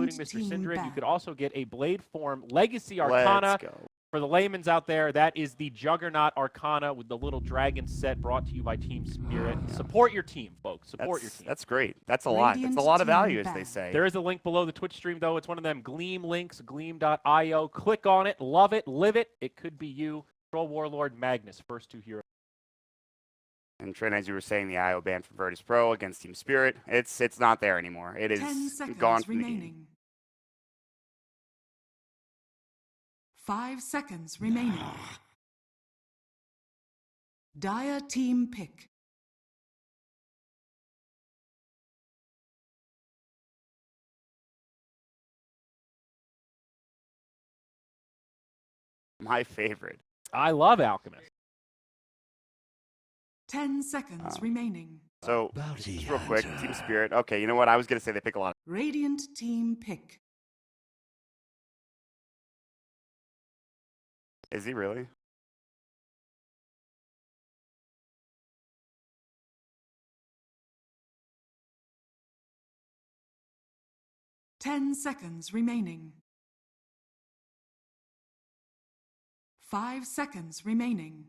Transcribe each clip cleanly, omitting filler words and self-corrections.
including Mr. Syndred. You could also get a Blade Form Legacy Arcana. Let's go. For the layman's out there, that is the Juggernaut Arcana with the little dragon set brought to you by Team Spirit. Yeah. Support your team, folks. Support your team. That's great. That's a lot. That's a lot of value, as they say. There is a link below the Twitch stream, though. It's one of them Gleam links, gleam.io. Click on it. Love it. Live it. It could be you. Troll Warlord Magnus, first 2 heroes. And Trent, as you were saying, the IO ban for Virtus.Pro against Team Spirit, it's not there anymore. It is gone from the game. 5 seconds remaining. Dire team pick. My favorite. I love Alchemist. 10 seconds remaining. So, just real quick, Team Spirit. Okay, you know what? I was going to say they pick a lot. Radiant team pick. Is he really? Ten seconds remaining. 5 seconds remaining.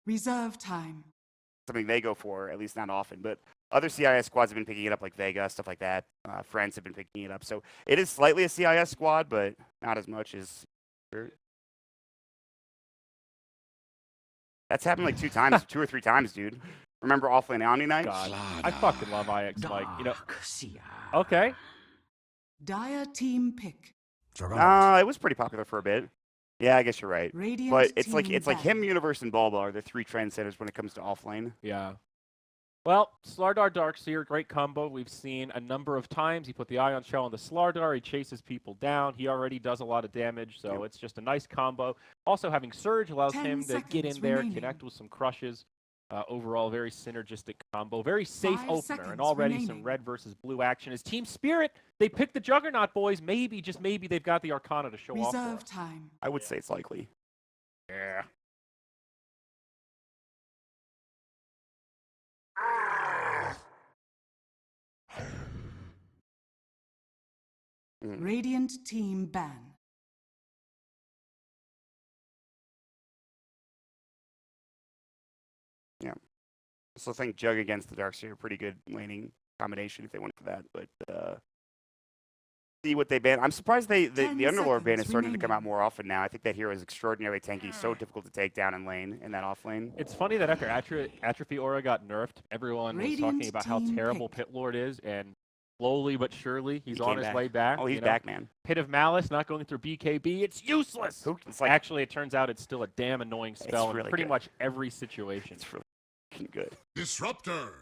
Reserve time. Something they go for, at least not often, but other CIS squads have been picking it up, like Vega, stuff like that. Friends have been picking it up. So it is slightly a CIS squad, but not as much as... That's happened like 2 times, 2 or 3 times, dude. Remember Offlane Omni Night? God, I fucking love IX Mike. You know, okay. Dire team pick. It was pretty popular for a bit. Yeah, I guess you're right. Radiant but it's like back. him, Universe, and Bulba are the 3 trendsetters when it comes to offlane. Yeah. Well, Slardar Darkseer, great combo. We've seen a number of times. He put the Ion Shell on the Slardar. He chases people down. He already does a lot of damage, so it's just a nice combo. Also, having Surge allows him to get in there, connect with some crushes. Overall, very synergistic combo. Very safe opener, and already some red versus blue action. As Team Spirit, they picked the Juggernaut boys. Maybe, just maybe, they've got the Arcana to show off. Reserve time. I would say it's likely. Yeah. Radiant team ban. Yeah. So I think Jug against the Darkseer, pretty good laning combination if they went for that. But see what they ban. I'm surprised the Underlord ban is starting to come out more often now. I think that hero is extraordinarily tanky, so difficult to take down in lane, in that off lane. It's funny that after Atrophy Aura got nerfed, everyone was talking about how terrible Pit Lord is, and slowly but surely, he's on his way back. Oh, he's back, man. Pit of Malice, not going through BKB, it's useless! It's like, actually, it turns out it's still a damn annoying spell really in pretty good. much every situation. It's really good. Disruptor.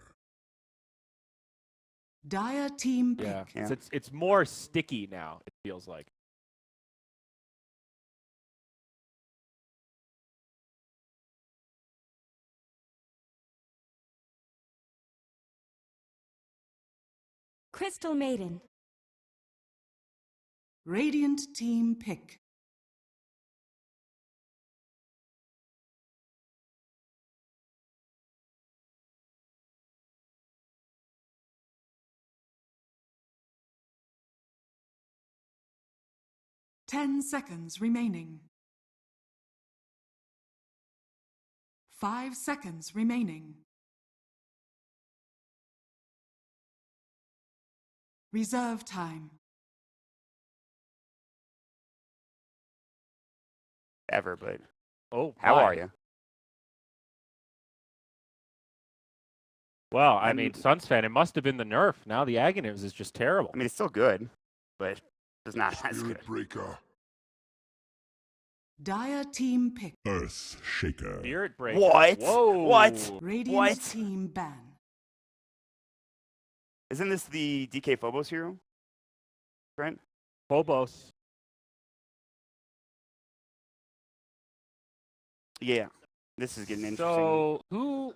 Dire team pick. Yeah. It's more sticky now, it feels like. Crystal Maiden. Radiant team pick. Ten seconds remaining. 5 seconds remaining. Reserve time. Ever, but How are you? Well, I mean, Suns fan, it must have been the nerf. Now the Aghanims is just terrible. I mean, it's still good, but it's not as good. Breaker. Dire team pick. Earth Shaker. Spirit Breaker. What? Whoa. What? Radiant team ban. Isn't this the DK Phobos hero? Brent? Phobos. Yeah. This is getting interesting. So, who...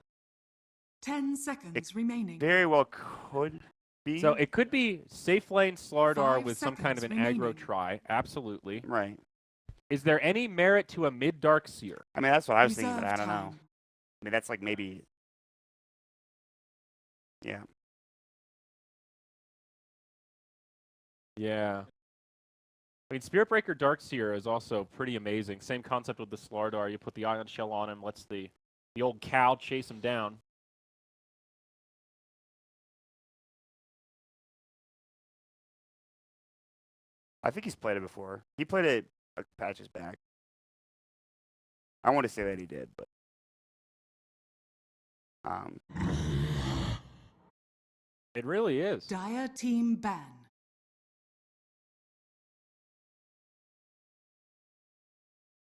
10 seconds remaining. Very well could be. So, it could be safe lane Slardar 5 with some kind of an seconds aggro remaining. try. Absolutely. Right. Is there any merit to a mid-Darkseer? I mean, that's what I was thinking, but I Reserve don't know. time. I mean, that's like maybe... Yeah. Yeah. I mean, Spirit Breaker Darkseer is also pretty amazing. Same concept with the Slardar. You put the Ion Shell on him, lets the old cow chase him down. I think he's played it before. He played it a patches back. I want to say that he did, but It really is. Dire team ban.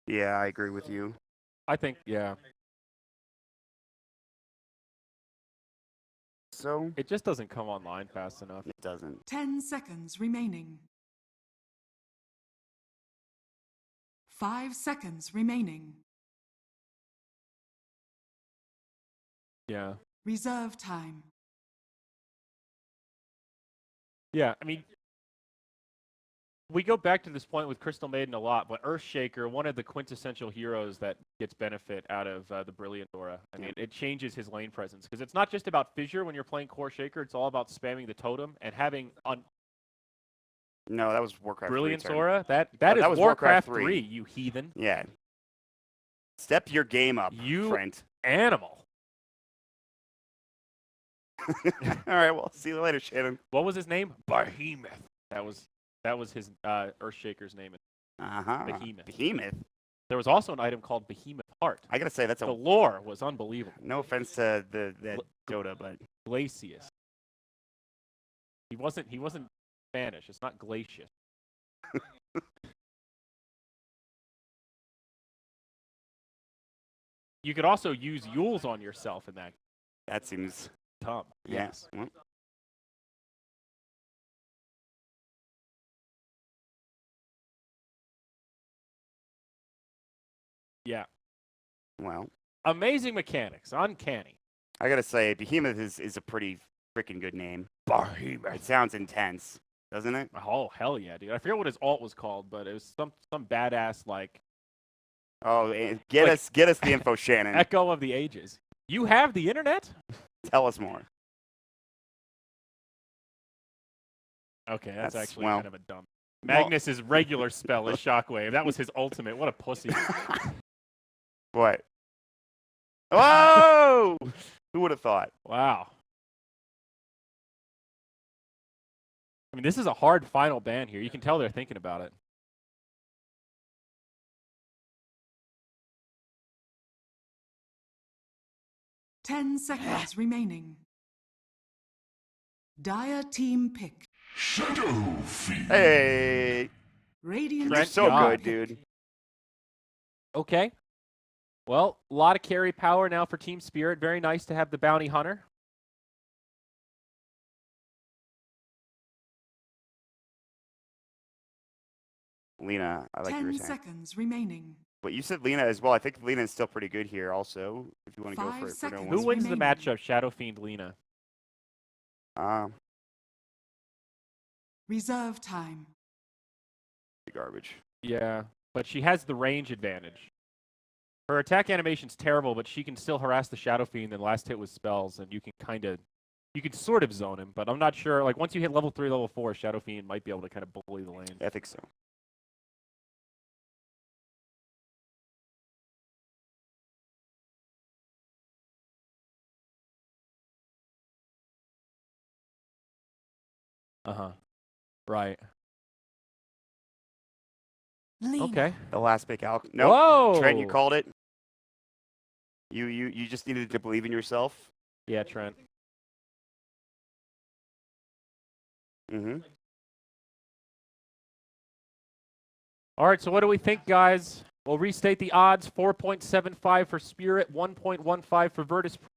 yeah, I agree with you. I think, yeah. So It just doesn't come online fast enough. it doesn't. 10 seconds remaining. 5 seconds remaining. Yeah. Reserve time. Yeah, I mean, we go back to this point with Crystal Maiden a lot, but Earthshaker, one of the quintessential heroes that gets benefit out of the Brilliant Aura. I mean, it changes his lane presence because it's not just about fissure when you're playing Core Shaker. It's all about spamming the totem and having on No, that was Warcraft 3 Brilliance turn. Aura. That that is was Warcraft Warcraft 3, 3, you heathen. Yeah. Step your game up, You friend. animal. All right, well, see you later, Shannon. What was his name? Behemoth. That was his Earthshaker's name. Behemoth. Behemoth. There was also an item called Behemoth Heart. I gotta say that's The a lore was unbelievable. no offense to the Dota, but Glacius. He wasn't Spanish. It's not Glacius. You could also use Yules on yourself in that that seems tub. yeah. Yes. Well, Yeah. well, Amazing mechanics. Uncanny. I gotta say, Behemoth is a pretty freaking good name. Behemoth. It sounds intense, doesn't it? Oh, hell yeah, dude. I forget what his alt was called, but it was some badass, like, Oh, get Like- us the info, Shannon. echo of the ages. You have the internet? Tell us more. Okay, that's That's- actually well- kind of a dumb. Magnus's regular spell is Shockwave. That was his ultimate. What a pussy. What? Whoa! Who would have thought? Wow. I mean, this is a hard final ban here. You can tell they're thinking about it. Ten seconds remaining. Dire team pick. Shadow Fiend. Hey, Radiant you're Trent so God. good, dude. Okay. Well, a lot of carry power now for Team Spirit. Very nice to have the Bounty Hunter. Lena, I like what 10 you're saying. seconds remaining. But you said Lena as well. I think Lena is still pretty good here also, if you want to go 5 for it. For no seconds. Who one. wins the remaining. matchup, Shadow Fiend Lena? Reserve time. Garbage. Yeah, but she has the range advantage. Her attack animation's terrible, but she can still harass the Shadow Fiend and last hit with spells, and you can sort of zone him, but I'm not sure. Like, once you hit level 3, level 4, Shadow Fiend might be able to kind of bully the lane. I think so. Uh-huh. Right. Lena. Okay. The last big Al. No, Whoa! Trent, you called it. You just needed to believe in yourself. Yeah, Trent. Mm-hmm. All right, so what do we think, guys? We'll restate the odds. 4.75 for Spirit, 1.15 for Virtus.Pro.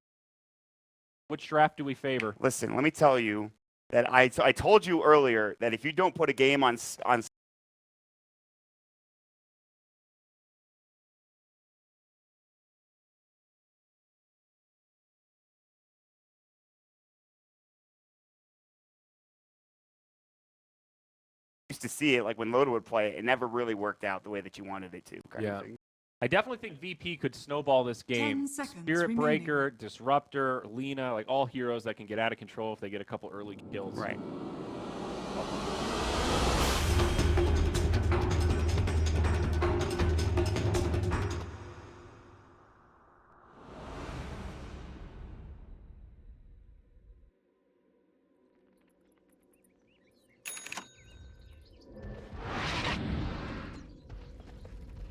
Which draft do we favor? Listen, let me tell you that I told you earlier that if you don't put a game on used to see it like when Loda would play, it never really worked out the way that you wanted it to. Kind Yeah. of thing. I definitely think VP could snowball this 10 game. seconds Spirit remaining. Breaker, Disruptor, Lena, like all heroes that can get out of control if they get a couple early kills. Right.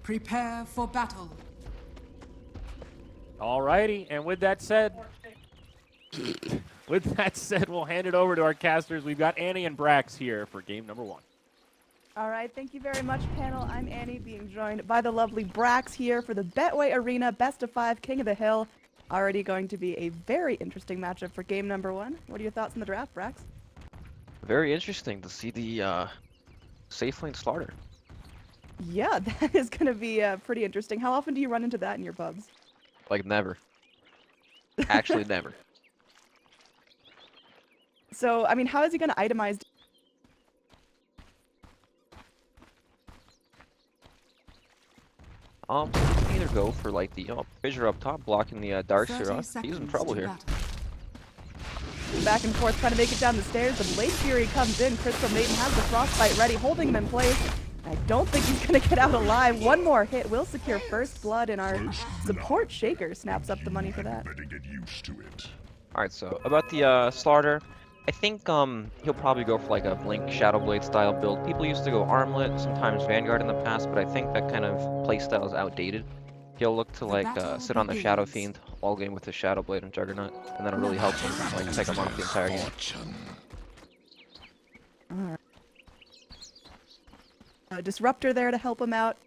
Prepare for battle. Alrighty, and with that said, we'll hand it over to our casters. We've got Annie and Brax here for game number 1. All right, thank you very much, panel. I'm Annie, being joined by the lovely Brax here for the Betway Arena Best of 5 King of the Hill. Already going to be a very interesting matchup for game number 1. What are your thoughts on the draft, Brax? Very interesting to see the safe lane slaughter. Yeah, that is going to be pretty interesting. How often do you run into that in your pubs? Like never. Actually never. So, I mean, how is he going to itemize? You can either go for like the fissure up top, blocking the Darkseer 30 off. He's in seconds trouble to here. battle. Back and forth, trying to make it down the stairs. The Blade Fury comes in. Crystal Maiden has the Frostbite ready, holding him in place. I don't think he's going to get out alive. One more hit will secure first blood, and our support Shaker snaps up the money for that. Better get used to it. Alright, so about the slaughter, I think he'll probably go for like a Blink Shadowblade style build. People used to go Armlet, sometimes Vanguard in the past, but I think that kind of playstyle is outdated. He'll look to like sit on the Shadow Fiend all game with the Shadowblade and Juggernaut, and that'll really help him like take him off the entire game. Disruptor there to help him out.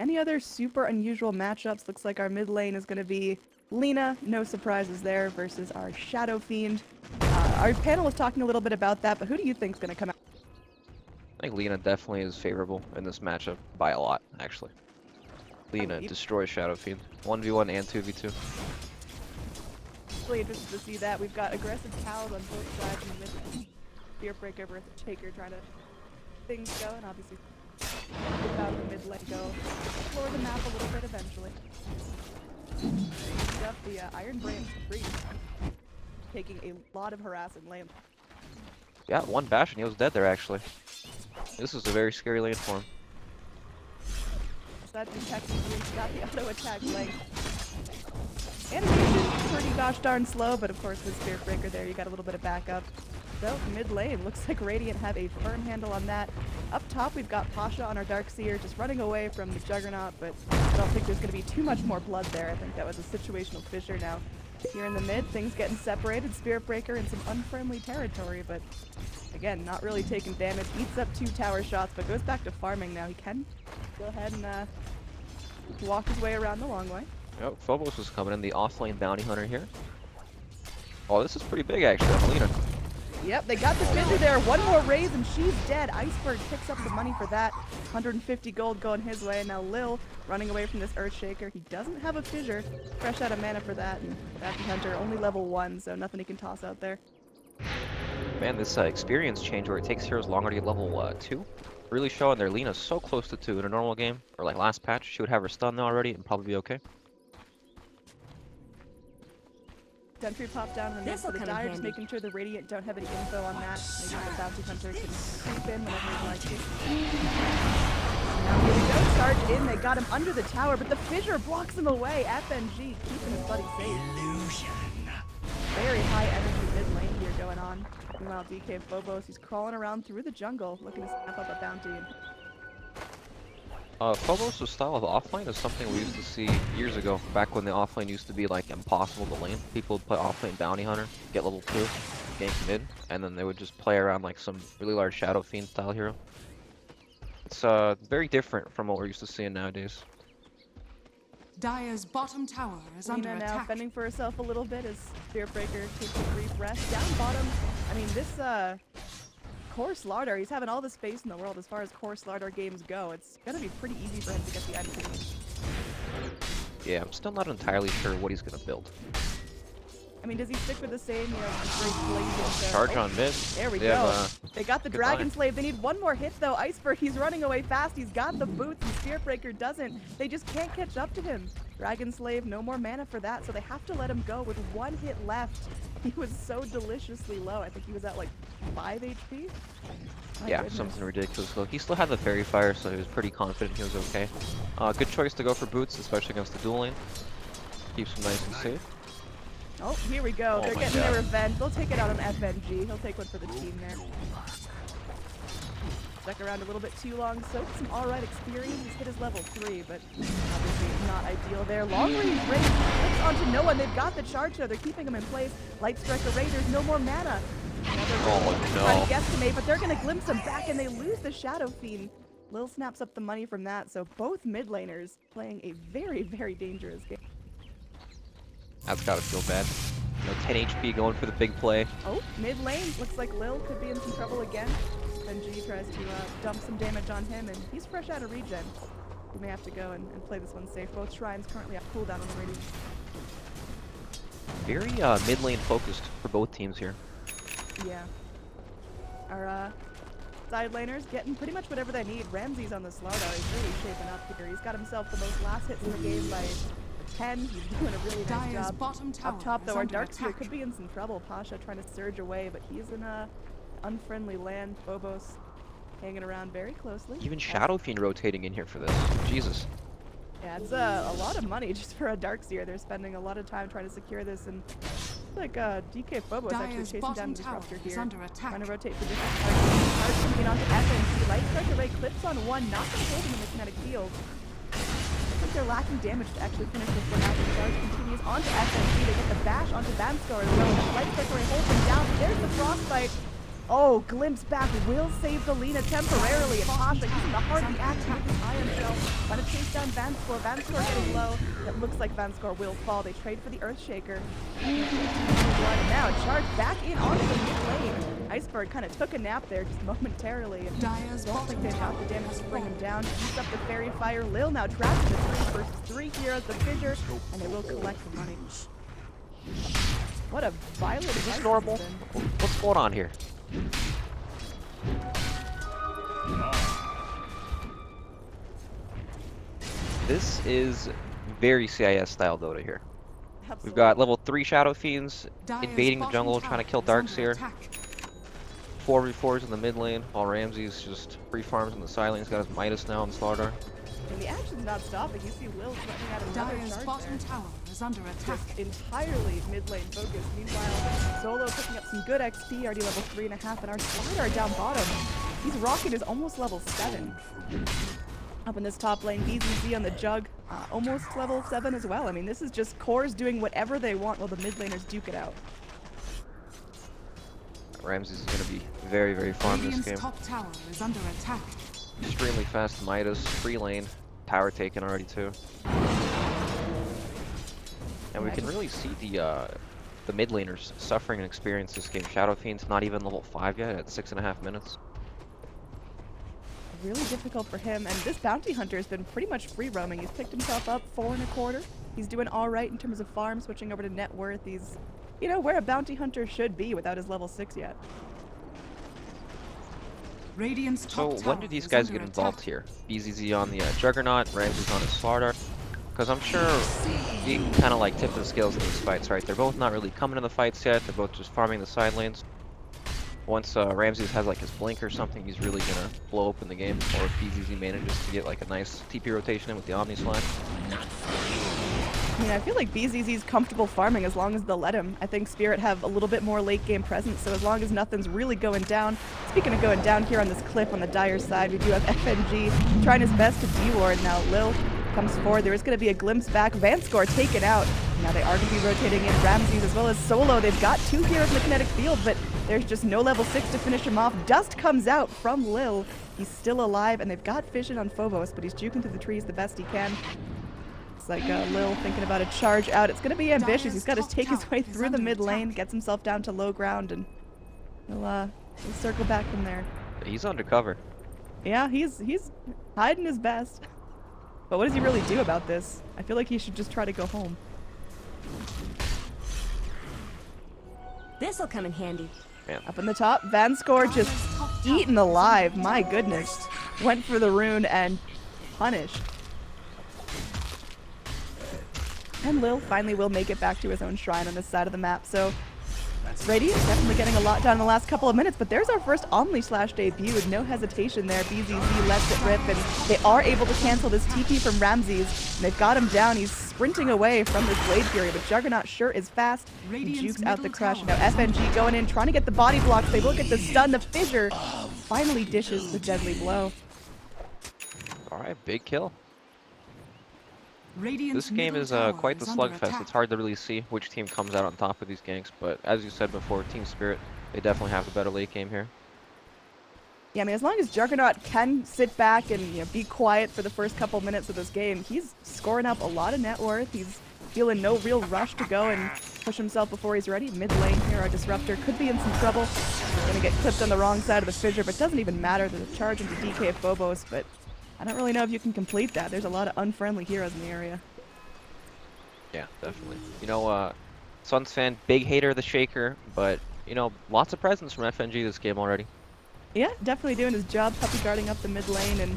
Any other super unusual matchups? Looks like our mid lane is going to be Lina, no surprises there, versus our Shadow Fiend. Our panel was talking a little bit about that, but who do you think is going to come out? I think Lina definitely is favorable in this matchup by a lot, actually. Lina destroys Shadow Fiend. 1v1 and 2v2. Really interested to see that. We've got aggressive cows on both sides in the mid lane. Spear Breaker versus Shaker trying to things go, and obviously about the mid lane go. Explore the map a little bit eventually. Up the Iron Brand free, taking a lot of harassing lane. Yeah, one bash and he was dead there actually. This is a very scary lane for him. So that detecting got the auto attack lane. Animation pretty gosh darn slow, but of course with Spear Breaker there you got a little bit of backup. So mid lane, looks like Radiant have a firm handle on that. Up top we've got Pasha on our Darkseer just running away from the Juggernaut, but I don't think there's going to be too much more blood there. I think that was a situational fissure now. Here in the mid, things getting separated. Spirit Breaker in some unfriendly territory, but again, not really taking damage. Eats up 2 tower shots, but goes back to farming now. He can go ahead and walk his way around the long way. Yep, Phobos is coming in, the offlane bounty hunter here. Oh, this is pretty big actually on Lina. Yep, they got the fissure there. One more raise and she's dead. Iceberg picks up the money for that. 150 gold going his way. And now Lil running away from this Earthshaker. He doesn't have a fissure. Fresh out of mana for that. And Bounty Hunter only level 1, so nothing he can toss out there. Man, this experience change where it takes heroes longer to get level 2. Really showing their Lina's so close to 2 in a normal game. Or like last patch, she would have her stun already and probably be okay. Sentry pop down in the mid for the Dire, just making sure the Radiant don't have any info on that. Maybe the Bounty Hunter can creep in whenever he'd like to. Now here we go, charge in, they got him under the tower, but the fissure blocks him away. FNG keeping his buddy safe. Very high energy mid lane here going on. Meanwhile, DK Phobos, he's crawling around through the jungle, looking to snap up a bounty. Phobos' style of offlane is something we used to see years ago, back when the offlane used to be like impossible to lane. People would play offlane bounty hunter, get level 2, gank mid, and then they would just play around like some really large Shadow Fiend style hero. It's very different from what we're used to seeing nowadays. Dire's bottom tower is under Lina now attack. fending for herself a little bit as Spirit Breaker takes a brief rest. Down bottom, I mean, this core Slardar, he's having all the space in the world as far as core Slardar games go. It's gonna be pretty easy for him to get the items he needs. Yeah, I'm still not entirely sure what he's gonna build. I mean, does he stick with the same, you know, great blazing? Charge on mid. There we They go. have, They got the good Dragon line. Slave. They need one more hit though. Iceberg, he's running away fast. He's got the boots, and Spirit Breaker doesn't. They just can't catch up to him. Dragon Slave, no more mana for that, so they have to let him go with 1 hit left. He was so deliciously low. I think he was at like 5 HP. My Yeah, goodness. something ridiculous. Low. He still had the Fairy Fire, so he was pretty confident he was okay. Good choice to go for boots, especially against the dual lane. Keeps him nice and safe. Oh, here we go. Oh They're my getting God. their revenge. They'll take it out on FNG. He'll take one for the team there. Stuck around a little bit too long. Soaked some alright experience. He's hit his level 3, but obviously not ideal there. Long range raid flips onto no one. They've got the charge though. They're keeping him in place. Light Striker Raiders, no more mana. Oh Trying to no. guesstimate, but they're going to glimpse him back and they lose the Shadow Fiend. Lil snaps up the money from that, so both mid laners playing a very, very dangerous game. That's gotta feel bad. You know, 10 HP going for the big play. Oh, mid lane. Looks like Lil could be in some trouble again. NG tries to dump some damage on him, and he's fresh out of regen. We may have to go and play this one safe. Both shrines currently have cooldown on the Radiant. Very mid lane focused for both teams here. Yeah. Our side laners getting pretty much whatever they need. Ramsey's on the Slardar. He's really shaping up here. He's got himself the most last hits in the game by 10. He's doing a really nice Dire's job. bottom tower Up top, though, is our under Darkseer attack. could be in some trouble. Pasha trying to surge away, but he's in a unfriendly land. Phobos hanging around very closely. Even Shadow Fiend rotating in here for this. Jesus. Yeah, it's a lot of money just for a Darkseer. They're spending a lot of time trying to secure this, and like DK Phobos actually Dire's chasing bottom down tower Disruptor is here. under attack. Trying to rotate position. Charge coming onto FNG. Light Striker Ray clips on one, not going to hold him in the kinetic field. I think they're lacking damage to actually finish this one out. The charge continues onto FNG. They get the bash onto Vanscar as well. Light Striker Ray holds him down. There's the frostbite. Oh, glimpse back will save the Lina temporarily. And Pasha using the heartbeat action with his iron shell. Trying to chase down Vanscore. Vanscore getting low. It looks like Vanscore will fall. They trade for the Earthshaker. And now charge back in onto the mid lane. Iceberg kind of took a nap there just momentarily. And Dire's don't think bottom they've got tower the damage has to bring him fallen. down. Keeps up the Fairy Fire. Lil now trapped in the 3 versus 3 heroes. The fissure. And they will collect the money. What a violent Is this fight normal? this has been. What's going on here? This is very CIS style Dota here. We've Absolutely. got level 3 Shadow Fiends Dire's invading the bottom jungle, tower trying to kill is under Darkseer. attack. 4v4s in the mid lane, while Ramsey's just free farms in the side lane. He's got his Midas now on Slardar. And the action's not stopping. You see Lil threatening out another Dire's charge bottom there. tower is under attack. Just entirely mid lane focused. Meanwhile, Solo picking up some good XP, already level 3.5, and our Slardar down bottom. He's rocking is almost level 7. Up in this top lane, BZZ on the Jug, almost level 7 as well. I mean, this is just cores doing whatever they want while the mid laners duke it out. Ramsey's is going to be very, very farm this Radiant's game. top tower is under attack. Extremely fast Midas, free lane, tower taken already too. And we can really see the mid laners suffering and experience this game. Shadow Fiend's not even level 5 yet at 6.5 minutes. Really difficult for him, and this bounty hunter has been pretty much free roaming. He's picked himself up 4.25. He's doing all right in terms of farm, switching over to net worth. He's, you know, where a bounty hunter should be without his level 6 yet. Radiant's So top tower when do these is guys under get involved attack. here? BZZ on the Juggernaut, Ramsey's on his Slardar. Because I'm sure you can kind of like tip the scales in these fights, right? They're both not really coming to the fights yet. They're both just farming the side lanes. Once Ramses has like his blink or something, he's really gonna blow open the game. Or if BZZ manages to get like a nice TP rotation in with the Omni Slash. I mean, I feel like BZZ's comfortable farming as long as they'll let him. I think Spirit have a little bit more late game presence, so as long as nothing's really going down. Speaking of going down here on this cliff on the Dire side, we do have FNG trying his best to deward. Now Lil comes forward. There is going to be a glimpse back. Vanscore taken out. Now they are going to be rotating in Ramses as well as Solo. They've got 2 heroes in the kinetic field, but there's just no level 6 to finish him off. Dust comes out from Lil. He's still alive, and they've got Fission on Phobos, but he's juking through the trees the best he can. It's like Lil thinking about a charge out. It's going to be ambitious. He's got to take his way through the mid lane, gets himself down to low ground, and he'll circle back from there. He's undercover. Yeah, he's hiding his best. But what does he really do about this? I feel like he should just try to go home. This'll come in handy. Up in the top, Vanscore just eaten alive. My goodness. Went for the rune and punished. And Lil finally will make it back to his own shrine on this side of the map. So Radiant definitely getting a lot done in the last couple of minutes, but there's our first Omni-Slash debut with no hesitation there. BZZ lets it rip, and they are able to cancel this TP from Ramses, and they've got him down. He's sprinting away from this Blade Fury, but Juggernaut sure is fast. He jukes out the crush. Now FNG going in, trying to get the body blocks. They will get the stun. The Fissure finally dishes the deadly blow. Alright, big kill. Radiant's This game middle is tower quite the is under slugfest. attack. It's hard to really see which team comes out on top of these ganks, but as you said before, Team Spirit, they definitely have the better late game here. Yeah, I mean, as long as Juggernaut can sit back and be quiet for the first couple minutes of this game, he's scoring up a lot of net worth. He's feeling no real rush to go and push himself before he's ready. Mid lane here, our Disruptor could be in some trouble. Gonna get clipped on the wrong side of the Fissure, but doesn't even matter. There's a charge into DK of Phobos, but I don't really know if you can complete that. There's a lot of unfriendly heroes in the area. Yeah, definitely. You know, Suns fan, big hater of the Shaker, but, you know, lots of presence from FNG this game already. Yeah, definitely doing his job, puppy guarding up the mid lane and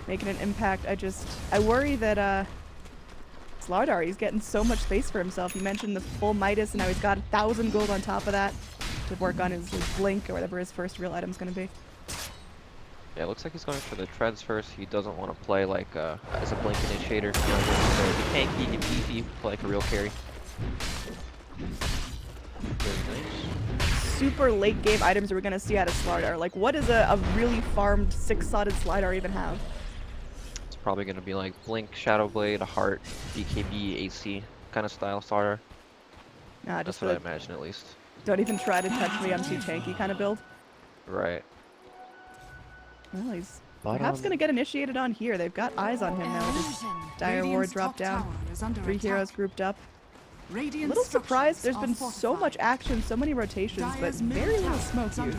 making an impact. I worry that Slardar, he's getting so much space for himself. You mentioned the full Midas, and now he's got 1,000 gold on top of that to work on his Blink or whatever his first real item's going to be. Yeah, it looks like he's going for the treads first. He doesn't want to play like as a Blink initiator. You know, he can't he can beefy, play like a real carry. Very nice. Super late game items are we going to see out of Slardar? Like, what does a really farmed 6-slotted Slardar even have? It's probably going to be like Blink, Shadow Blade, a Heart, BKB, AC kind of style starter. Nah, That's just what I imagine at least. don't even try to touch me, I'm too tanky kind of build. Right. Well, he's But, perhaps going to get initiated on here. They've got eyes on him now. This Dire Ward dropped down. 3 heroes grouped up. A little surprised. There's been so much action, so many rotations, but very little smoke used.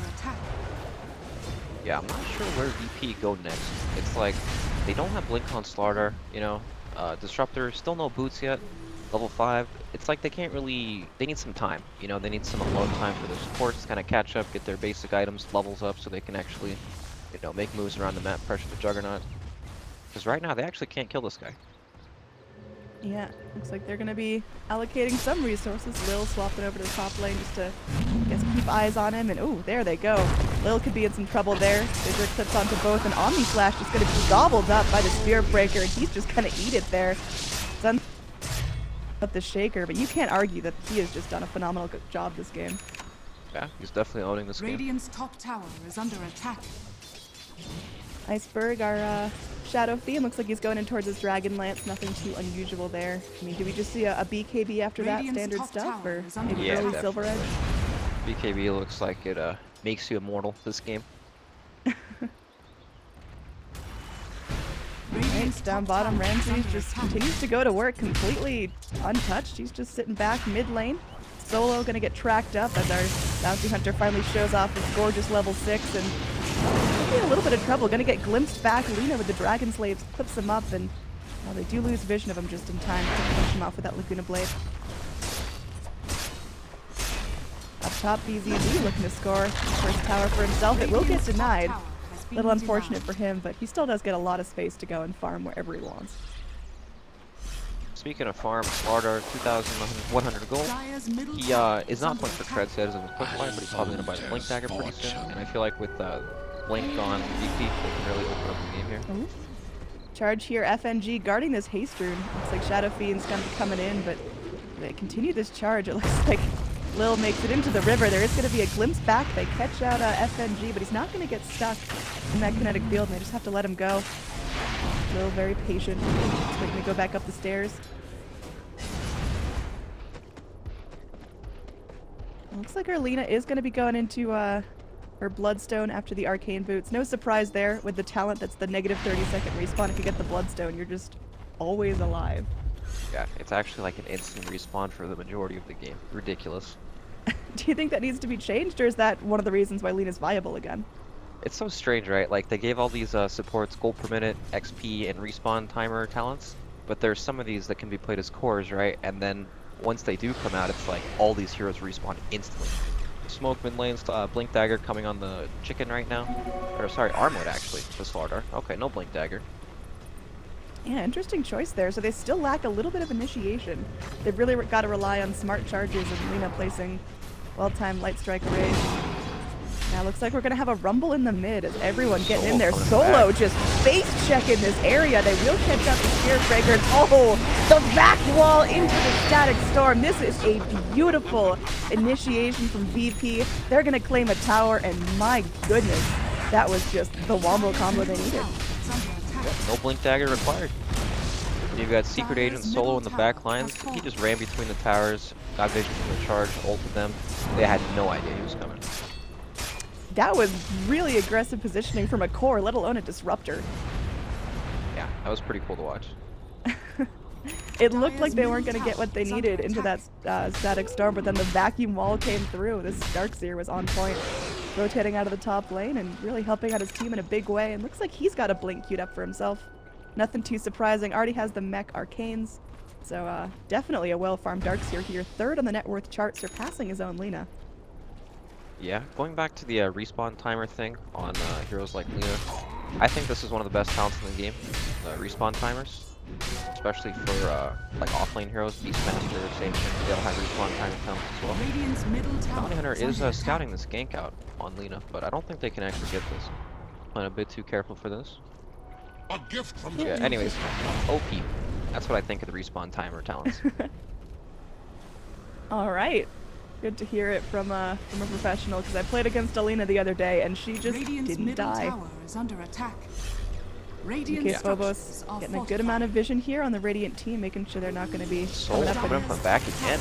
Yeah, I'm not sure where VP go next. It's like, they don't have Blink on Slardar, you know. Disruptor, still no boots yet. Level 5. It's like they can't really, they need some time. You know, they need some alone time for their supports to kind of catch up, get their basic items, levels up so they can actually, you know, make moves around the map, pressure the Juggernaut. Because right now, they actually can't kill this guy. Yeah, looks like they're going to be allocating some resources. Lil swapping over to the top lane just to, I guess, keep eyes on him. And, oh, there they go. Lil could be in some trouble there. Fissure clips onto both, and Omni-Slash just going to be gobbled up by the Spirit Breaker, and he's just going to eat it there. Done up the Shaker, but you can't argue that he has just done a phenomenal job this game. Yeah, he's definitely owning this game. Radiant's top tower is under attack. Iceberg, our Shadow Fiend, looks like he's going in towards his Dragon Lance. Nothing too unusual there. I mean, do we just see a BKB after that Radiant's standard top stuff, tower or is under maybe attack. early Yeah, Silver Edge? BKB looks like it makes you immortal this game. Right, down bottom, Ramses just continues to go to work completely untouched. He's just sitting back mid lane. Solo gonna get tracked up as our Bounty Hunter finally shows off his gorgeous level 6, and in a little bit of trouble. Gonna get glimpsed back. Lina with the Dragon Slaves clips him up, and well, they do lose vision of him just in time to finish him off with that Laguna Blade. Up top, BZZ looking to score first tower for himself. It will get denied. A little unfortunate for him, but he still does get a lot of space to go and farm wherever he wants. Speaking of farm, Slardar, 2,100 gold. He is not playing for treads yet as a quick buy, but he's probably going to buy the Blink Dagger pretty soon. And I feel like with Blink on VP, they can really open up the game here. Ooh. Charge here, FNG guarding this haste rune. Looks like Shadow Fiend's gonna be coming in, but they continue this charge. It looks like Lil makes it into the river. There is going to be a glimpse back. They catch out FNG, but he's not going to get stuck in that kinetic field, and they just have to let him go. Lil very patient. He's waiting to go back up the stairs. Looks like our Lina is going to be going into her Bloodstone after the Arcane Boots. No surprise there with the talent that's the negative 30-second respawn. If you get the Bloodstone, you're just always alive. Yeah, it's actually like an instant respawn for the majority of the game. Ridiculous. Do you think that needs to be changed, or is that one of the reasons why Lina's viable again? It's so strange, right? Like, they gave all these supports gold per minute, XP, and respawn timer talents, but there's some of these that can be played as cores, right? And then once they do come out, it's like all these heroes respawn instantly. Smoke mid lanes, Blink Dagger coming on the chicken right now. Or sorry, Armlet actually, the Slardar. Okay, no Blink Dagger. Yeah, interesting choice there. So they still lack a little bit of initiation. They've really got to rely on smart charges and Lina placing well-timed Light Strike arrays. Now looks like we're going to have a rumble in the mid as everyone getting in there. Solo just face checking this area. They will catch up the Spirit Breakers. Oh, the back wall into the Static Storm. This is a beautiful initiation from VP. They're going to claim a tower, and my goodness, that was just the wombo combo they needed. No Blink Dagger required. You've got Secret Agent Solo in the back lines. He just ran between the towers, got vision from the charge, ulted them. They had no idea he was coming. That was really aggressive positioning from a core, let alone a disruptor. Yeah, that was pretty cool to watch. It looked like they weren't going to get what they needed into that Static Storm, but then the vacuum wall came through. This Darkseer was on point, rotating out of the top lane and really helping out his team in a big way. And looks like he's got a blink queued up for himself. Nothing too surprising. Already has the mech Arcanes. So definitely a well-farmed Darkseer here. Third on the net worth chart, surpassing his own Lina. Yeah, going back to the respawn timer thing on heroes like Lina, I think this is one of the best talents in the game, the respawn timers. Especially for like offlane heroes, Beastmaster, Sage, they all have respawn timer talents as well. Bounty Hunter is scouting this gank out on Lina, but I don't think they can actually get this. I'm a bit too careful for this. A gift from Yeah, anyways, OP. That's what I think of the respawn timer talents. All right. Good to hear it from a professional, because I played against Alina the other day and she just didn't die. Tower is under attack. DK Phobos getting a good amount of vision here on the Radiant team, making sure they're not going to be Soul coming from back again.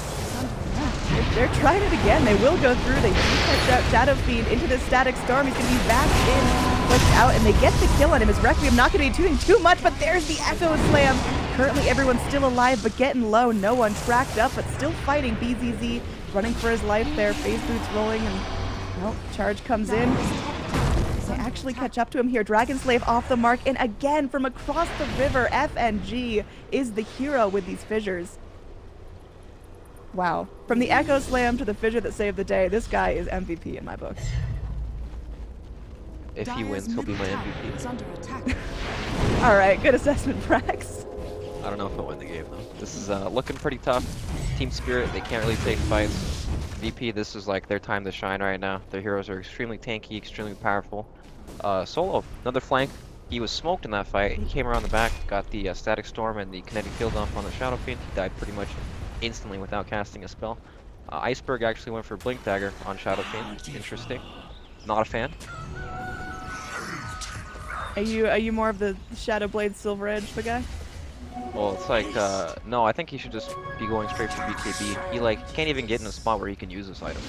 They're trying it again. They will go through. They do catch out Shadow Fiend into the Static Storm. He's going to be back in, pushed out, and they get the kill on him. His Requiem not going to be doing too much, but there's the Echo Slam. Currently everyone's still alive, but getting low. No one tracked up, but still fighting. BZZ running for his life there. Phase boots rolling, and well, charge comes in. They actually catch up to him here. Dragon Slave off the mark, and again from across the river, FNG is the hero with these fissures. Wow. From the Echo Slam to the fissure that saved the day, this guy is MVP in my book. If he wins, he'll be my MVP. Alright, good assessment, Prax. I don't know if he'll win the game though. This is looking pretty tough. Team Spirit, they can't really take fights. VP, this is like their time to shine right now. Their heroes are extremely tanky, extremely powerful. Solo, another flank. He was smoked in that fight. He came around the back, got the Static Storm and the Kinetic Field off on the Shadow Fiend. He died pretty much instantly without casting a spell. Iceberg actually went for Blink Dagger on Shadow Fiend. Interesting. Not a fan. Are you more of the Shadow Blade Silver Edge the guy? Well, it's like, no, I think he should just be going straight for BKB. He, like, can't even get in a spot where he can use this item.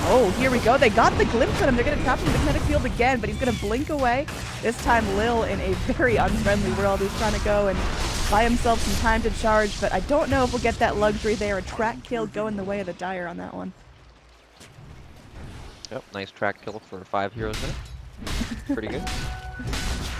Oh, here we go. They got the glimpse on him. They're going to trap him in the Kinetic Field again, but he's going to blink away. This time, Lil in a very unfriendly world. He's trying to go and buy himself some time to charge, but I don't know if we'll get that luxury there. A track kill going the way of the Dire on that one. Yep, nice track kill for 5 heroes there. Pretty good.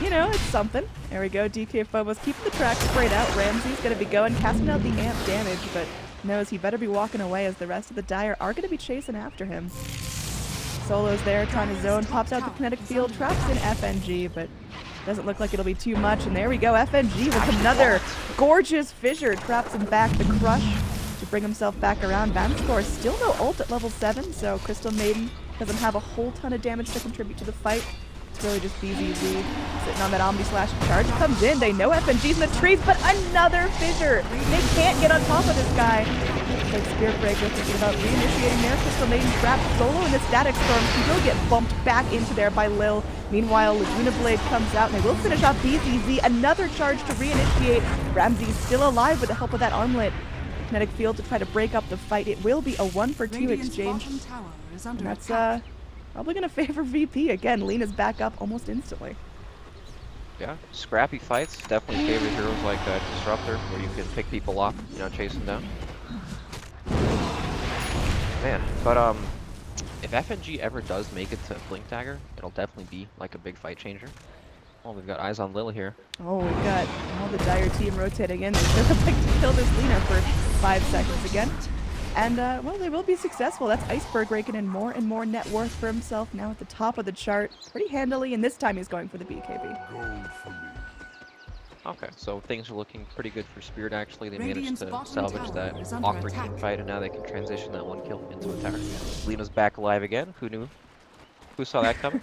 You know, it's something. There we go. DK Phobos keeping the track sprayed out. Ramsey's going to be going, casting out the amp damage, but knows he better be walking away as the rest of the Dire are going to be chasing after him. Solo's there trying to zone, pops out the Kinetic Field, traps in FNG, but doesn't look like it'll be too much. And there we go. FNG with another gorgeous fissure. Traps him back. The Crush to bring himself back around. Vanscore still no ult at level 7, so Crystal Maiden doesn't have a whole ton of damage to contribute to the fight. It's really just BZZ sitting on that Omni Slash. Charge comes in. They know FNG's in the trees, but another fissure. They can't get on top of this guy. Like Spirit Breaker thinking about reinitiating there. Crystal Maiden trapped Solo in the Static Storm. He will get bumped back into there by Lil. Meanwhile, Laguna Blade comes out, and they will finish off BZZ. Another charge to reinitiate. Ramsey's still alive with the help of that armlet. Kinetic Field to try to break up the fight. It will be a 1-for-2 exchange. And that's probably going to favor VP. Again, Lena's back up almost instantly. Yeah, scrappy fights. Definitely favor heroes like Disruptor, where you can pick people off, you know, chase them down. Man, but if FNG ever does make it to Blink Dagger, it'll definitely be like a big fight changer. Oh, we've got eyes on Lil here. Oh, we've got all the Dire team rotating in. They should have like to kill this Lina for 5 seconds again. And, well, they will be successful. That's Iceberg raking in more and more net worth for himself, now at the top of the chart pretty handily, and this time he's going for the BKB. Go for me. Okay, so things are looking pretty good for Spirit, actually. They Radiant's managed to bottom salvage tower that is under awkward attack. team fight, and now they can transition that one kill into a tower. Lena's back alive again. Who knew? Who saw that coming?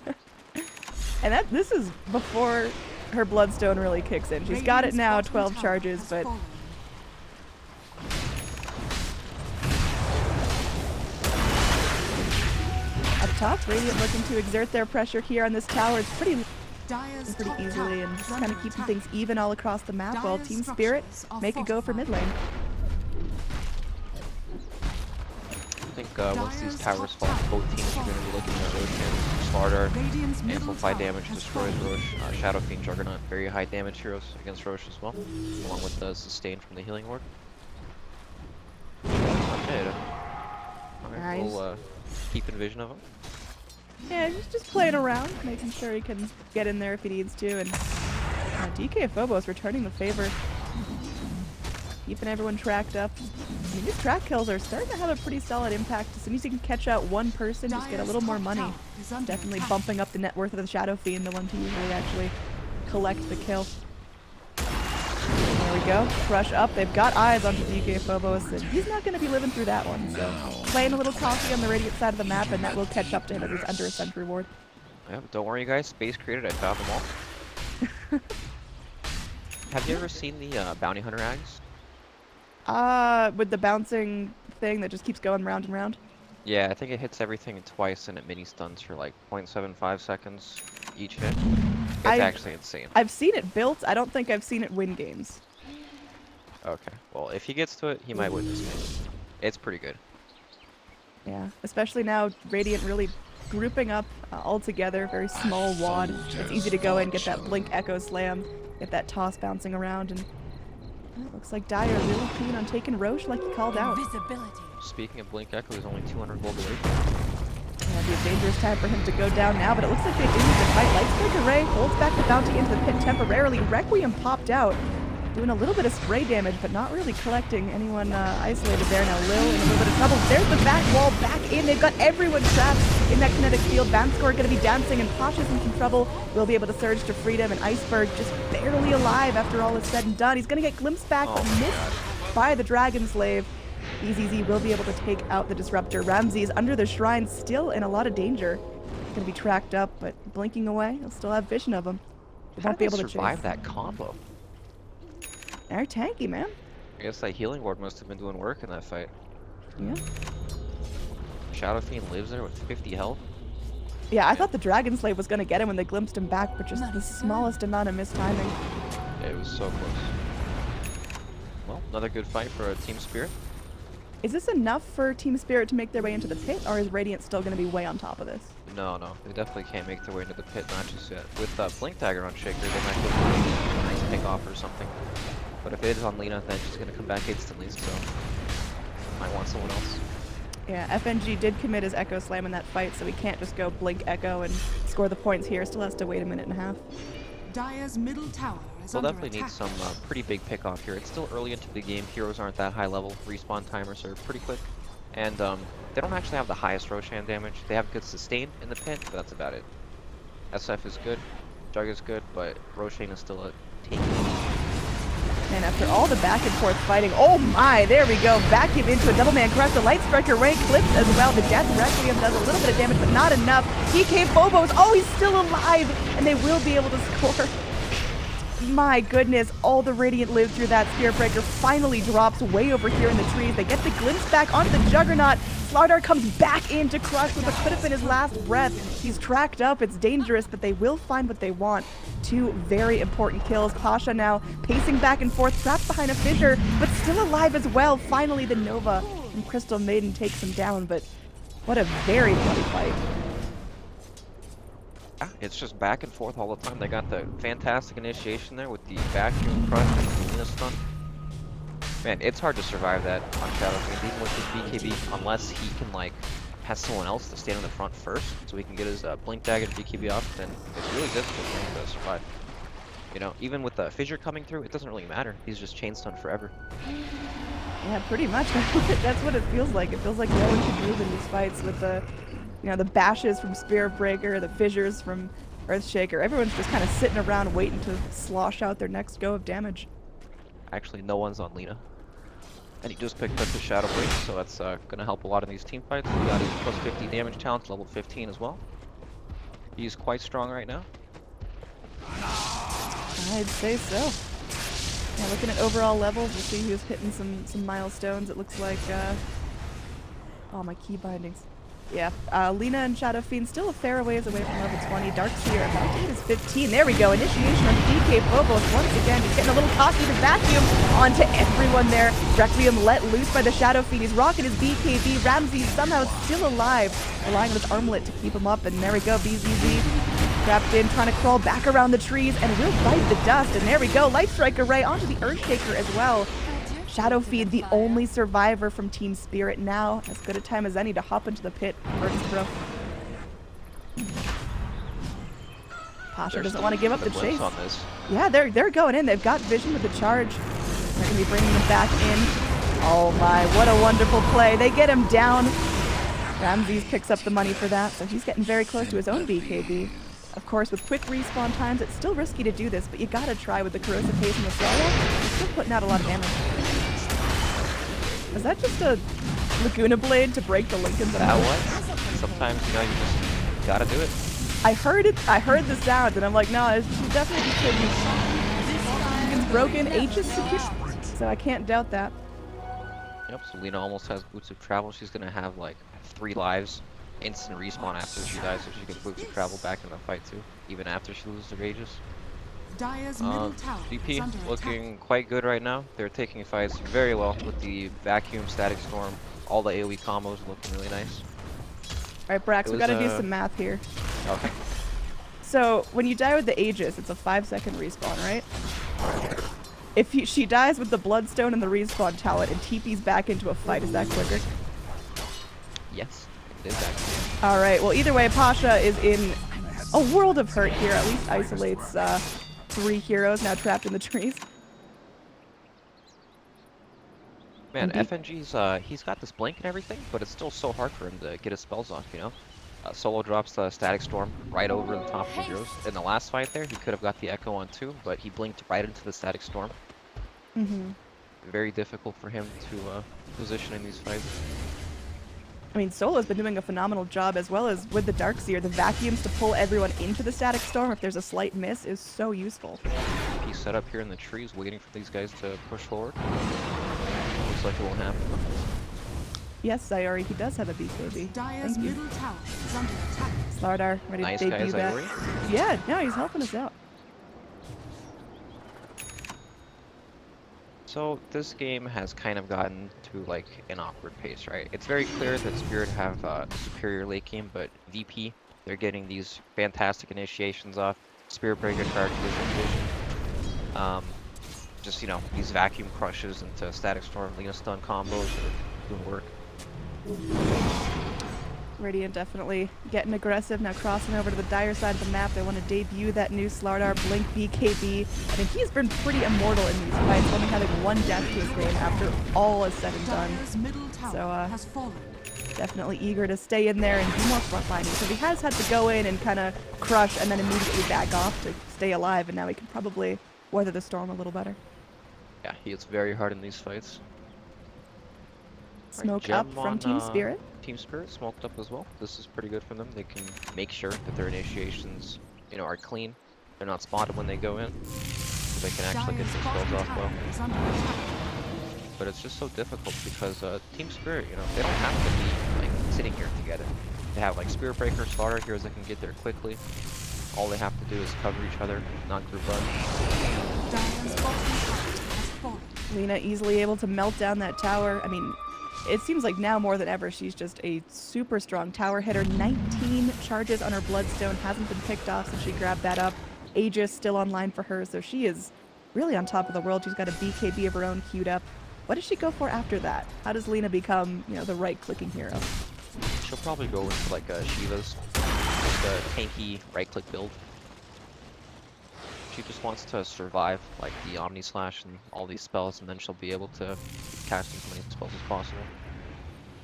And this is before her Bloodstone really kicks in. She's got it Radiant's now, bottom 12 tower charges, has but fallen. up top, Radiant looking to exert their pressure here on this tower. It's pretty Dyer's pretty top easily tower and is just under kind of keeping attack. things even all across the map while Dire's Team Spirit structures are make a go for mid fortified. lane. I think once these Dire's towers top fall, tower both teams are is going to be looking at Roshan, Slardar, Radiant's middle amplify tower damage, has destroys fallen. Rosh, Shadow Fiend, Juggernaut, very high damage heroes against Rosh as well, along with the sustain from the healing ward. Okay, alright, Nice. we'll keep in vision of him. Yeah, he's just playing around, making sure he can get in there if he needs to, and DK Phobos returning the favor. Keeping everyone tracked up. I mean, these track kills are starting to have a pretty solid impact. As soon as you can catch out one person, just get a little more money. Definitely bumping up the net worth of the Shadow Fiend, the one to usually actually collect the kill. There we go. Crush up. They've got eyes onto DK Phobos, and he's not going to be living through that one. So playing a little cocky on the Radiant side of the map, and that will catch up to him as he's under a sentry ward. Yeah, but don't worry guys, space created, I found them all. Have you ever seen the Bounty Hunter ags? With the bouncing thing that just keeps going round and round? Yeah, I think it hits everything twice and it mini stuns for like 0.75 seconds each hit. It's actually insane. I've seen it built. I don't think I've seen it win games. Okay, well if he gets to it, he might win this game. It's pretty good. Yeah, especially now Radiant really grouping up all together, very small wad. It's easy to go in, get that blink echo slam, get that toss bouncing around, and it looks like Dyer really keen on taking Roche like he called out. Invisibility. Speaking of Blink Echo, he's only 200 gold away. It'll be a dangerous time for him to go down now, but it looks like they do need to fight. Lightspeaker Ray holds back the bounty into the pit temporarily. Requiem popped out, doing a little bit of spray damage, but not really collecting anyone isolated there. Now Lil in a little bit of trouble. There's the back wall back in. They've got everyone trapped in that kinetic field. Vanscore going to be dancing, and Pasha's in some trouble. Will be able to surge to freedom, and Iceberg just barely alive after all is said and done. He's going to get glimpsed back, but missed by the Dragon Slave. EZZ will be able to take out the Disruptor. Ramsey is under the shrine, still in a lot of danger. He's going to be tracked up, but blinking away. He'll still have vision of him. He How won't did be they able to survive chase. that combo? They're tanky, man. I guess that healing ward must have been doing work in that fight. Yeah. Shadow Fiend lives there with 50 health. Yeah, I thought the Dragon Slave was going to get him when they glimpsed him back, but just the smallest amount of mistiming. Yeah, it was so close. Well, another good fight for Team Spirit. Is this enough for Team Spirit to make their way into the pit, or is Radiant still going to be way on top of this? No, they definitely can't make their way into the pit, not just yet. With Blink Dagger on Shaker, they might get a nice pick off or something. But if it is on Lena, then she's going to come back instantly, so might want someone else. Yeah, FNG did commit his Echo Slam in that fight, so he can't just go Blink Echo and score the points here. Still has to wait a minute and a half. Dyer's middle tower is We'll under definitely need attack. some pretty big pick off here. It's still early into the game. Heroes aren't that high level. Respawn timers are pretty quick. And they don't actually have the highest Roshan damage. They have good sustain in the pit, but that's about it. SF is good. Jug is good, but Roshan is still a take. And after all the back and forth fighting, oh my, there we go. Vacuum into a double man crush. The Light Striker Ray clips as well. The Death Requiem does a little bit of damage, but not enough. DK Phobos, oh, he's still alive, and they will be able to score. My goodness, all the Radiant lived through that. Spirit Breaker finally drops way over here in the trees. They get the glimpse back onto the Juggernaut. Slardar comes back in to crush what could have been his last breath. He's tracked up. It's dangerous, but they will find what they want. Two very important kills. Pasha now pacing back and forth, trapped behind a fissure, but still alive as well. Finally, the Nova from Crystal Maiden takes him down, but what a very bloody fight. Yeah, it's just back and forth all the time. They got the fantastic initiation there with the vacuum crush and the Lena stun. Man, it's hard to survive that on Shadow Fiend, even with his BKB, unless he can, like, has someone else to stand in the front first, so he can get his Blink Dagger and BKB off, then it's really difficult for him to survive. You know, even with the fissure coming through, it doesn't really matter. He's just chain stunned forever. Yeah, pretty much. That's what it feels like. It feels like no one can move in these fights with the, the bashes from Spirit Breaker, the fissures from Earthshaker. Everyone's just kind of sitting around waiting to slosh out their next go of damage. Actually, no one's on Lina. And he just picked up the Shadow Blade, so that's going to help a lot in these team fights. He got his plus 50 damage talent, level 15 as well. He's quite strong right now. I'd say so. Yeah, looking at overall levels, we'll see who's hitting some milestones. It looks like, oh, my key bindings. Yeah, Lina and Shadow Fiend still a fair ways away from level 20. Darkseer about to hit his 15. There we go. Initiation on DK Phobos once again. He's getting a little cocky to vacuum onto everyone there. Requiem let loose by the Shadow Fiend. He's rocking his BKB. Ramsey somehow still alive, relying on his armlet to keep him up. And there we go. BZZ trapped in, trying to crawl back around the trees and will bite the dust. And there we go. Light Strike Array onto the Earthshaker as well. Shadow Fiend, the only survivor from Team Spirit now. As good a time as any to hop into the pit. Virtus.Pro. Pasha doesn't want to give up the chase. On this. Yeah, they're going in. They've got vision with the charge. They're going to be bringing him back in. Oh my, what a wonderful play. They get him down. Ramses picks up the money for that, so he's getting very close to his own BKB. Of course, with quick respawn times, it's still risky to do this, but you gotta try with the corrosive haze and the Solo. He's still putting out a lot of damage. Is that just a Laguna Blade to break the Lincolns? That was. Sometimes, you just gotta do it. I heard the sound, and I'm like, no, it should definitely be Lincoln's broken, H is secure, so I can't doubt that. Yep, so Lina almost has Boots of Travel. She's gonna have like 3 lives. Instant respawn after she dies, so she can Boots of Travel back in the fight too, even after she loses her Aegis. VP looking quite good right now. They're taking fights very well with the Vacuum, Static Storm, all the AoE combos looking really nice. Alright, Brax, we gotta do some math here. Okay. So, when you die with the Aegis, it's a 5-second respawn, right? If she dies with the Bloodstone and the respawn talent and TP's back into a fight, is that quicker? Yes, it is actually. Alright, well either way, Pasha is in a world of hurt here. At least isolates 3 heroes now trapped in the trees. Man, FNG's, he's got this blink and everything, but it's still so hard for him to get his spells off, Solo drops the Static Storm right over the top of the heroes. In the last fight there, he could have got the Echo on too, but he blinked right into the Static Storm. Very difficult for him to position in these fights. I mean, Solo's been doing a phenomenal job, as well as with the Darkseer. The vacuums to pull everyone into the Static Storm if there's a slight miss is so useful. He's set up here in the trees waiting for these guys to push forward. Looks like it won't happen. Yes, Sayori, he does have a BKB. Dire's middle tower is under attack. Slardar, ready Nice to debut guy, that. Sayori. Yeah, no, he's helping us out. So this game has kind of gotten to like an awkward pace, right? It's very clear that Spirit have a superior late game, but VP, they're getting these fantastic initiations off. Spirit Breaker charge vision. Just, these vacuum crushes into Static Storm, Lina stun combos are doing work. Radiant definitely getting aggressive, now crossing over to the dire side of the map. They want to debut that new Slardar Blink BKB. I mean, he's been pretty immortal in these fights, only having 1 death to his name after all is said and done. So, definitely eager to stay in there and do more frontlining. So he has had to go in and kind of crush and then immediately back off to stay alive, and now he can probably weather the storm a little better. Yeah, he hits very hard in these fights. Smoke Gem up from on, Team Spirit. Team Spirit smoked up as well. This is pretty good for them. They can make sure that their initiations, are clean. They're not spotted when they go in. So they can actually get their spells off well. But it's just so difficult because Team Spirit, they don't have to be like sitting here together. They have like Spirit Breaker, Slaughter heroes that can get there quickly. All they have to do is cover each other, not group run. Lina easily able to melt down that tower. I mean, it seems like now more than ever she's just a super strong tower hitter. 19 charges on her Bloodstone, hasn't been picked off since she grabbed that up. Aegis still online for her, so she is really on top of the world. She's got a BKB of her own queued up. What does she go for after that? How does Lina become, the right-clicking hero? She'll probably go into like Shiva's, just a tanky right-click build. She just wants to survive, like the Omni Slash and all these spells, and then she'll be able to cast as many spells as possible.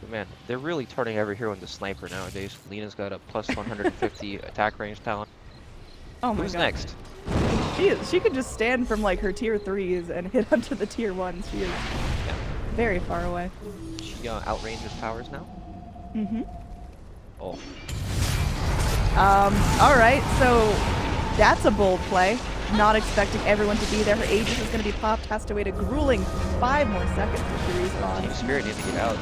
But man, they're really turning every hero into sniper nowadays. Lena's got a plus 150 attack range talent. Oh my Who's god. next? She could just stand from like her tier 3s and hit onto the tier 1s. She is very far away. She outranges towers now? Mm-hmm. Oh. Alright, so that's a bold play. Not expecting everyone to be there. Her Aegis is going to be popped. Has to wait a grueling 5 more seconds before she respawns. Team Spirit needs to get out.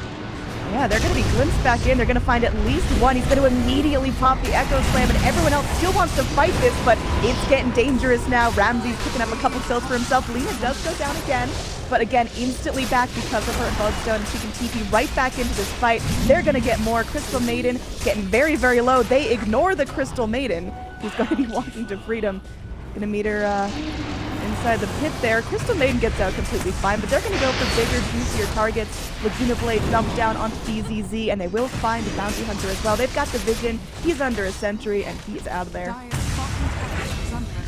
Yeah, they're going to be glimpsed back in. They're going to find at least one. He's going to immediately pop the Echo Slam, and everyone else still wants to fight this, but it's getting dangerous now. Ramsey's picking up a couple kills for himself. Lena does go down again, but again, instantly back because of her Bloodstone, and she can TP right back into this fight. They're going to get more. Crystal Maiden getting very, very low. They ignore the Crystal Maiden, who's going to be walking to freedom. Going to meet her inside the pit there. Crystal Maiden gets out completely fine, but they're going to go for bigger, juicier targets. Laguna Blade dump down onto DZZ, and they will find the Bounty Hunter as well. They've got the vision. He's under a sentry, and he's out of there.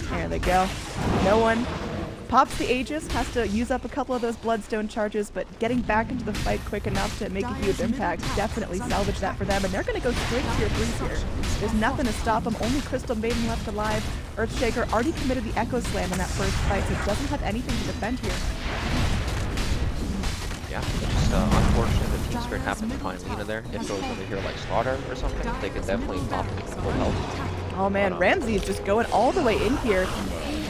There they go. No one pops the Aegis, has to use up a couple of those Bloodstone charges, but getting back into the fight quick enough to make a huge impact definitely salvage that for them, and they're going to go straight tier 3 here. There's nothing to stop them, only Crystal Maiden left alive. Earthshaker already committed the Echo Slam in that first fight, so doesn't have anything to defend here. Yeah, it's just unfortunate that Team Spirit happened to find Lena there. If it was over here like Slaughter or something, they could definitely pop the full health. Oh man, Ramsey is just going all the way in here.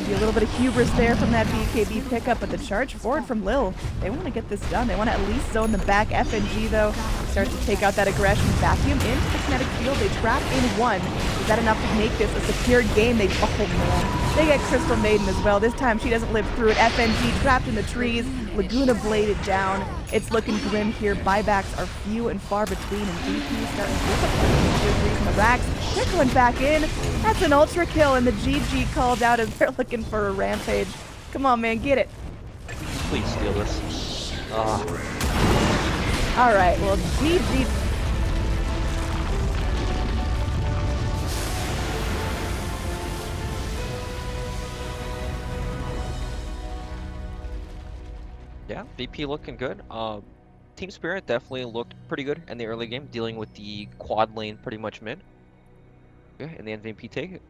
Maybe a little bit of hubris there from that BKB pickup, but the charge forward from Lil, they want to get this done. They want to at least zone the back. FNG though starts to take out that aggression. Vacuum into the kinetic field. They trap in one. Is that enough to make this a secured game? They, oh man, they get Crystal Maiden as well. This time she doesn't live through it. FNG trapped in the trees. Laguna bladed down. It's looking grim here. Buybacks are few and far between, and VP starting to look up tier 3 from the racks. They're going back in. That's an ultra kill, and the GG called out as they're looking for a rampage. Come on, man, get it. Please steal this. All right, well, GG. Yeah, VP looking good. Team Spirit definitely looked pretty good in the early game, dealing with the quad lane pretty much mid. Yeah, and the MVP take it.